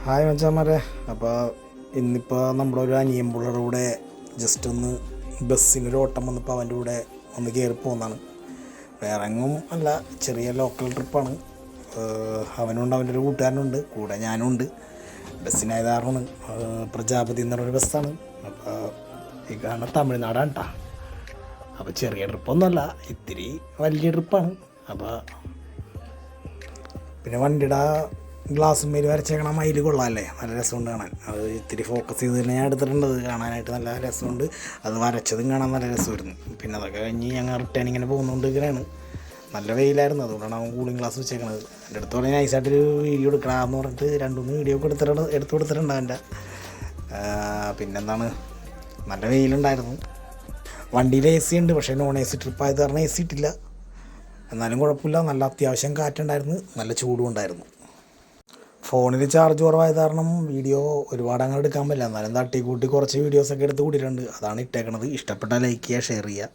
Hi മച്ചാന്മാരെ. അപ്പോൾ ഇന്നിപ്പോൾ നമ്മുടെ ഒരു അനിയമ്പുള്ളയുടെ കൂടെ ജസ്റ്റ് ഒന്ന് ബസ്സിനൊരു ഓട്ടം വന്നപ്പോൾ അവൻ്റെ കൂടെ ഒന്ന് കയറി പോകുന്നതാണ്. വേറെ എങ്ങും അല്ല, ചെറിയ ലോക്കൽ ട്രിപ്പാണ്. അവനുണ്ട്, അവൻ്റെ ഒരു കൂട്ടുകാരനുണ്ട്, കൂടെ ഞാനും ഉണ്ട്. ബസ്സിനായത് കാരണമാണ്. പ്രജാപതി എന്ന് പറഞ്ഞൊരു ബസ്സാണ്. അപ്പോൾ ഈ കാണുന്ന തമിഴ്നാടാണ് കേട്ടോ. അപ്പോൾ ചെറിയ ട്രിപ്പൊന്നുമല്ല, ഇത്തിരി വലിയ ട്രിപ്പാണ്. അപ്പോൾ പിന്നെ വണ്ടിയുടെ ഗ്ലാസ് മേൽ വരച്ചേക്കണ മയിൽ കൊള്ളാമല്ലേ, നല്ല രസമുണ്ട് കാണാൻ. അത് ഇത്തിരി ഫോക്കസ് ചെയ്ത് തന്നെ ഞാൻ എടുത്തിട്ടുണ്ട്. കാണാനായിട്ട് നല്ല രസമുണ്ട്. അത് വരച്ചതും കാണാൻ നല്ല രസമായിരുന്നു. പിന്നെ അതൊക്കെ കഴിഞ്ഞ് ഞങ്ങൾ റിട്ടേൺ ഇങ്ങനെ പോകുന്നുകൊണ്ട് ഇങ്ങനെയാണ്. നല്ല വെയിലായിരുന്നു, അതുകൊണ്ടാണ് അവൻ കൂളിംഗ് ഗ്ലാസ് വെച്ചേക്കണത്. എൻ്റെ അടുത്ത് പറഞ്ഞാൽ നൈസായിട്ടൊരു വീഡിയോ എടുക്കണമെന്ന് പറഞ്ഞിട്ട് 2-3 വീഡിയോ ഒക്കെ എടുത്ത് കൊടുത്തിട്ടുണ്ട് അവൻ്റെ. പിന്നെന്താണ്, നല്ല വെയിലുണ്ടായിരുന്നു. വണ്ടിയിൽ AC ഉണ്ട്, പക്ഷേ നോൺ AC ട്രിപ്പായത് കാരണം AC ഇട്ടില്ല. എന്നാലും കുഴപ്പമില്ല, നല്ല അത്യാവശ്യം കാറ്റുണ്ടായിരുന്നു, നല്ല ചൂടും ഉണ്ടായിരുന്നു. ഫോണിൽ ചാർജ് കുറവായത് കാരണം വീഡിയോ ഒരുപാട് അങ്ങനെ എടുക്കാൻ പറ്റില്ല. എന്നാലും തട്ടിക്കൂട്ടി കുറച്ച് വീഡിയോസൊക്കെ എടുത്ത് കൂട്ടിയിട്ടുണ്ട്. അതാണ് ഇട്ടേക്കണത്. ഇഷ്ടപ്പെട്ടാൽ ലൈക്ക് ചെയ്യുക, ഷെയർ ചെയ്യുക.